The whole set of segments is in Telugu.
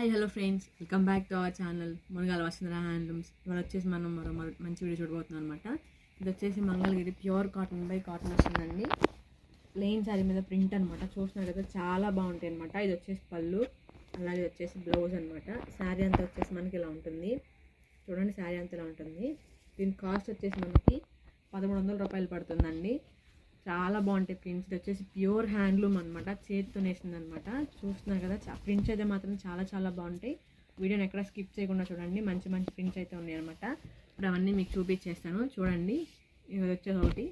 Hi hello friends, welcome back to our channel Munagala Vasundhara handlooms. ఇవాళ వచ్చేసి మనం మరో మంచి వీడియో చూడబోతున్నాం అనమాట. ఇది వచ్చేసి Mangalagiri pure cotton by cotton వస్తుందండి. ప్లెయిన్ శారీ మీద ప్రింట్ అనమాట. చూస్తున్నారు కదా, చాలా బాగుంటాయి అనమాట. ఇది వచ్చేసి పళ్ళు, అలాగే వచ్చేసి బ్లౌజ్ అనమాట. శారీ అంతా వచ్చేసి మనకి ఇలా ఉంటుంది. చూడండి, శారీ అంతా ఇలా ఉంటుంది. దీని కాస్ట్ వచ్చేసి మనకి 1100 రూపాయలు పడుతుందండి. చాలా బాగుంటాయి ప్రింట్స్. ఇది వచ్చేసి ప్యూర్ హ్యాండ్లూమ్ అనమాట, చేతితో నేసింది అనమాట. చూస్తున్నారు కదా, ప్రింట్స్ అయితే మాత్రం చాలా చాలా బాగుంటాయి. వీడియోని ఎక్కడ స్కిప్ చేయకుండా చూడండి. మంచి మంచి ప్రింట్స్ అయితే ఉన్నాయి అనమాట. ఇప్పుడు అవన్నీ మీకు చూపించేస్తాను. చూడండి, ఇది వచ్చేసి ఒకటి,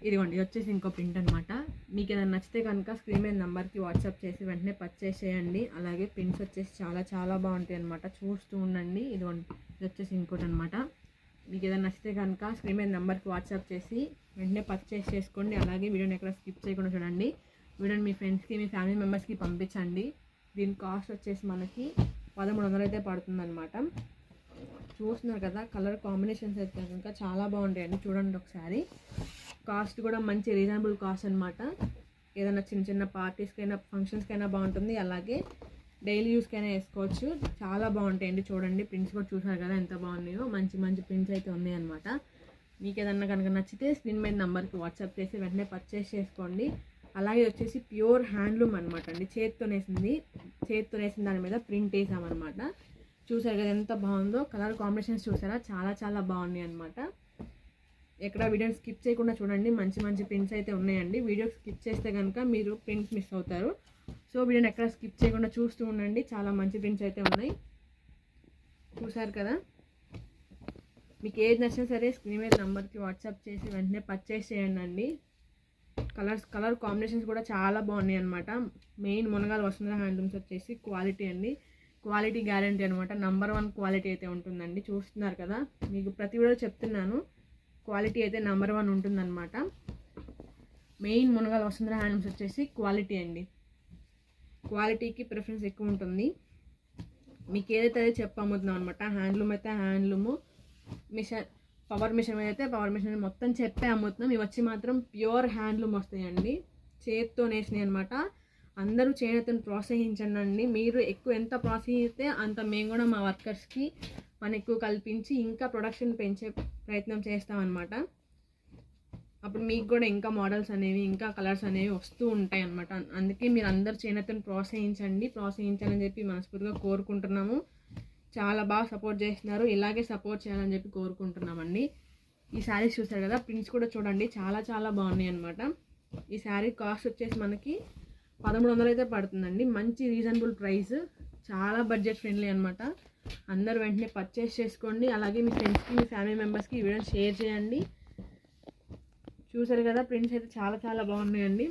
ఇదిగోండి, ఇది వచ్చేసి ఇంకో ప్రింట్ అనమాట. మీకు ఏదైనా నచ్చితే కనుక స్క్రీన్ మీద నెంబర్కి వాట్సాప్ చేసి వెంటనే పర్చేస్ చేయండి. అలాగే ప్రింట్స్ వచ్చేసి చాలా చాలా బాగుంటాయి అనమాట. చూస్తూ ఉండండి. ఇదిగోండి, ఇది వచ్చేసి ఇంకోటి అనమాట. మీకు ఏదైనా నచ్చితే కనుక స్క్రీన్ మీద నెంబర్కి వాట్సాప్ చేసి వెంటనే పర్చేస్ చేసుకోండి. అలాగే వీడియోని ఎక్కడ స్కిప్ చేయకుండా చూడండి. వీడియోని మీ ఫ్రెండ్స్కి, మీ ఫ్యామిలీ మెంబర్స్కి పంపించండి. దీని కాస్ట్ వచ్చేసి మనకి 1300 అయితే పడుతుందన్నమాట. చూస్తున్నారు కదా, కలర్ కాంబినేషన్స్ అయితే కనుక చాలా బాగుంటాయండి. చూడండి ఒకసారి. కాస్ట్ కూడా మంచి రీజనబుల్ కాస్ట్ అనమాట. ఏదైనా చిన్న చిన్న పార్టీస్కైనా, ఫంక్షన్స్కైనా బాగుంటుంది. అలాగే డైలీ యూస్కైనా వేసుకోవచ్చు. చాలా బాగుంటాయండి. చూడండి, ప్రింట్స్ కూడా చూసారు కదా ఎంత బాగున్నాయో. మంచి మంచి ప్రింట్స్ అయితే ఉన్నాయన్నమాట. మీకు ఏదన్నా కనుక నచ్చితే స్క్రీన్ మీద నెంబర్కి వాట్సాప్ చేసి వెంటనే పర్చేస్ చేసుకోండి. అలాగే వచ్చేసి ప్యూర్ హ్యాండ్లూమ్ అనమాట అండి. చేతితో నేసిన దాని మీద ప్రింట్ వేసామన్నమాట. చూసారు కదా ఎంత బాగుందో. కలర్ కాంబినేషన్స్ చూసారా, చాలా చాలా బాగున్నాయి అనమాట. ఎక్కడ వీడియోని స్కిప్ చేయకుండా చూడండి. మంచి మంచి ప్రింట్స్ అయితే ఉన్నాయండి. వీడియో స్కిప్ చేస్తే కనుక మీరు ప్రింట్స్ మిస్ అవుతారు. సో వీడియోని ఎక్కడ స్కిప్ చేయకుండా చూస్తూ ఉండండి. చాలా మంచి ప్రింట్స్ అయితే ఉన్నాయి. చూసారు కదా, మీకు ఏది నచ్చినా సరే స్క్రీన్ మీద నెంబర్కి వాట్సాప్ చేసి వెంటనే పర్చేస్ చేయండి. కలర్ కాంబినేషన్స్ కూడా చాలా బాగున్నాయి అనమాట. మెయిన్ మునగాల వసుంధర హ్యాండ్లూమ్స్ వచ్చేసి క్వాలిటీ అండి. క్వాలిటీ గ్యారంటీ అనమాట. నంబర్ 1 క్వాలిటీ అయితే ఉంటుందండి. చూస్తున్నారు కదా, మీకు ప్రతి వీడియో చెప్తున్నాను, క్వాలిటీ అయితే నంబర్ 1 ఉంటుందన్నమాట. మెయిన్ మునగాల వసుంధర హ్యాండ్లూమ్స్ వచ్చేసి క్వాలిటీ అండి. క్వాలిటీకి ప్రిఫరెన్స్ ఎక్కువ ఉంటుంది. మీకు ఏదైతే అదే చెప్పమ్ముతున్నాం అనమాట. హ్యాండ్లూమ్ అయితే హ్యాండ్లూము, మిషన్ పవర్ మిషన్ అయితే పవర్ మిషన్ మొత్తం చెప్పే అమ్ముతున్నాం. ఇవి వచ్చి మాత్రం ప్యూర్ హ్యాండ్లూమ్ వస్తాయండి. చేతితో నేసినాయి అనమాట. అందరూ చేనేతను ప్రోత్సహించండి. మీరు ఎంత ప్రోత్సహిస్తే అంత మేము కూడా మా వర్కర్స్కి పని ఎక్కువ కల్పించి ఇంకా ప్రొడక్షన్ పెంచే ప్రయత్నం చేస్తామన్నమాట. అప్పుడు మీకు కూడా ఇంకా మోడల్స్ అనేవి, ఇంకా కలర్స్ అనేవి వస్తూ ఉంటాయి అన్నమాట. అందుకే మీరు అందరు చేనేతను ప్రోత్సహించాలని చెప్పి మనస్ఫూర్తిగా కోరుకుంటున్నాము. చాలా బాగా సపోర్ట్ చేస్తున్నారు. ఇలాగే సపోర్ట్ చేయాలని చెప్పి కోరుకుంటున్నామండి. ఈ శారీస్ చూసారు కదా, ప్రింట్స్ కూడా చూడండి, చాలా చాలా బాగున్నాయి అనమాట. ఈ శారీ కాస్ట్ వచ్చేసి మనకి 1300 అయితే పడుతుందండి. మంచి రీజనబుల్ ప్రైస్, చాలా బడ్జెట్ ఫ్రెండ్లీ అనమాట. అందరూ వెంటనే పర్చేస్ చేసుకోండి. అలాగే మీ ఫ్రెండ్స్కి, మీ ఫ్యామిలీ మెంబర్స్కి ఈ వీడియోని షేర్ చేయండి. చూసారు కదా, ప్రింట్స్ అయితే చాలా చాలా బాగున్నాయండి.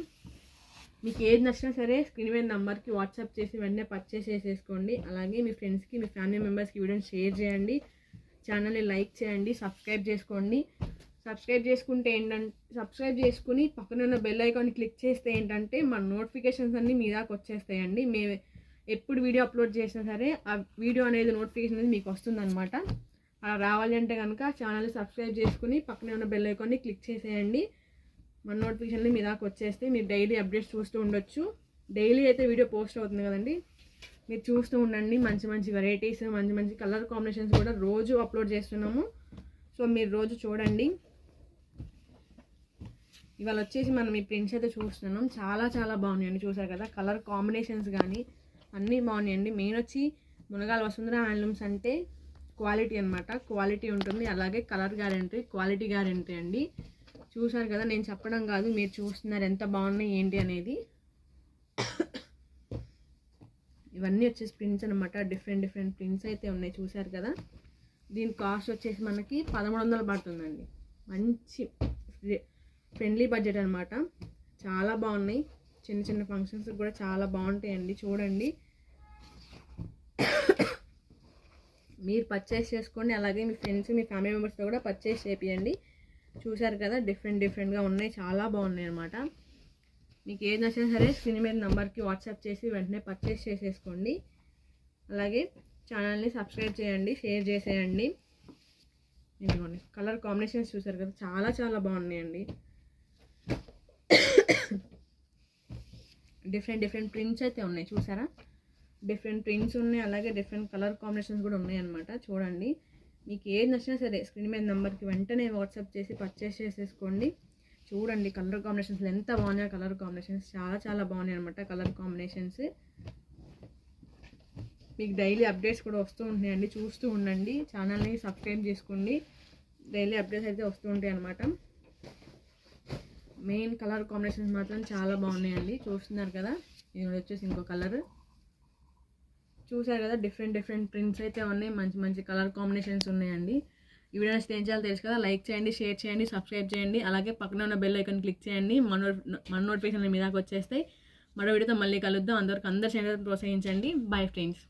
మీకు ఏది నచ్చినా సరే స్క్రీన్ మీద నెంబర్కి వాట్సాప్ చేసి వెంటనే పర్చేస్ చేసేసుకోండి. అలాగే మీ ఫ్రెండ్స్కి, మీ ఫ్యామిలీ మెంబర్స్కి వీడియోని షేర్ చేయండి. ఛానల్ని లైక్ చేయండి, సబ్స్క్రైబ్ చేసుకోండి. సబ్స్క్రైబ్ చేసుకుని పక్కన ఉన్న బెల్ ఐకాన్ని క్లిక్ చేస్తే ఏంటంటే మన నోటిఫికేషన్స్ అన్నీ మీ దాకా వచ్చేస్తాయండి. మేము ఎప్పుడు వీడియో అప్లోడ్ చేసినా సరే ఆ వీడియో అనేది నోటిఫికేషన్ అనేది మీకు వస్తుందన్నమాట. అలా రావాలి అంటే కనుక ఛానల్ని సబ్స్క్రైబ్ చేసుకుని పక్కనే ఉన్న బెల్ ఐకాన్ని క్లిక్ చేసేయండి. మన నోటిఫికేషన్లు మీ దాకా వచ్చేస్తే మీరు డైలీ అప్డేట్స్ చూస్తూ ఉండొచ్చు. డైలీ అయితే వీడియో పోస్ట్ అవుతుంది కదండి, మీరు చూస్తూ ఉండండి. మంచి మంచి వెరైటీస్, మంచి మంచి కలర్ కాంబినేషన్స్ కూడా రోజు అప్లోడ్ చేస్తున్నాము. సో మీరు రోజు చూడండి. ఇవాళ వచ్చేసి మనం ఈ ప్రింట్స్ అయితే చూస్తున్నాం. చాలా చాలా బాగున్నాయండి. చూసారు కదా, కలర్ కాంబినేషన్స్ కానీ అన్నీ బాగున్నాయండి. మెయిన్ వచ్చి మునగాల వసుంధర హ్యాండ్లూమ్స్ అంటే క్వాలిటీ అనమాట. క్వాలిటీ ఉంటుంది. అలాగే కలర్ గ్యారంటీ, క్వాలిటీ గ్యారంటీ అండి. చూసారు కదా, నేను చెప్పడం కాదు, మీరు చూస్తున్నారు ఎంత బాగున్నాయి ఏంటి అనేది. ఇవన్నీ వచ్చేసి ప్రింట్స్ అనమాట. డిఫరెంట్ డిఫరెంట్ ప్రింట్స్ అయితే ఉన్నాయి. చూసారు కదా, దీని కాస్ట్ వచ్చేసి మనకి 1300 పడుతుందండి. మంచి ఫ్రెండ్లీ బడ్జెట్ అనమాట. చాలా బాగున్నాయి. చిన్న చిన్న ఫంక్షన్స్ కూడా చాలా బాగుంటాయండి. చూడండి, మీరు పర్చేస్ చేసుకోండి. అలాగే మీ ఫ్రెండ్స్, మీ ఫ్యామిలీ మెంబర్స్తో కూడా పర్చేస్ చేపియండి. చూసారు కదా, డిఫరెంట్గా ఉన్నాయి. చాలా బాగున్నాయి అనమాట. మీకు ఏది నచ్చినా సరే స్క్రీన్ మీద నెంబర్కి వాట్సాప్ చేసి వెంటనే పర్చేస్ చేసేసుకోండి. అలాగే ఛానల్ని సబ్స్క్రైబ్ చేయండి, షేర్ చేసేయండి. ఇదిగోండి, కలర్ కాంబినేషన్స్ చూసారు కదా, చాలా చాలా బాగున్నాయండి. డిఫరెంట్ ప్రింట్స్ అయితే ఉన్నాయి చూసారా, డిఫరెంట్ ప్రింట్స్ ఉన్నాయి, అలాగే డిఫరెంట్ కలర్ కాంబినేషన్స్ కూడా ఉన్నాయి అనమాట. చూడండి, మీకు ఏది నచ్చినా సరే స్క్రీన్ మీద నెంబర్కి వెంటనే వాట్సాప్ చేసి పర్చేస్ చేసేసుకోండి. చూడండి కలర్ కాంబినేషన్స్ ఎంత బాగున్నాయో, కలర్ కాంబినేషన్స్ చాలా బాగున్నాయి అనమాట. కలర్ కాంబినేషన్స్ మీకు డైలీ అప్డేట్స్ కూడా వస్తూ ఉంటాయండి, చూస్తూ ఉండండి. ఛానల్ని సబ్స్క్రైబ్ చేసుకోండి, డైలీ అప్డేట్స్ అయితే వస్తూ ఉంటాయి అనమాట. మెయిన్ కలర్ కాంబినేషన్స్ మాత్రం చాలా బాగున్నాయండి. చూస్తున్నారు కదా, ఇది వచ్చేసి ఇంకో కలర్. చూసారు కదా, డిఫరెంట్ ప్రింట్స్ అయితే ఉన్నాయి, మంచి కలర్ కాంబినేషన్స్ ఉన్నాయండి. ఈ వీడియో ఏం చేయాలో తెలుసు కదా, లైక్ చేయండి, షేర్ చేయండి, సబ్స్క్రైబ్ చేయండి, అలాగే పక్కన ఉన్న బెల్ ఐకాన్ క్లిక్ చేయండి. మన నోటిఫికేషన్ మీ దాకా వచ్చేస్తాయి. మరో వీడియోతో మళ్ళీ కలుద్దాం. అందరికి అందరి ఛానల్ ప్రోత్సహించండి. Bye friends.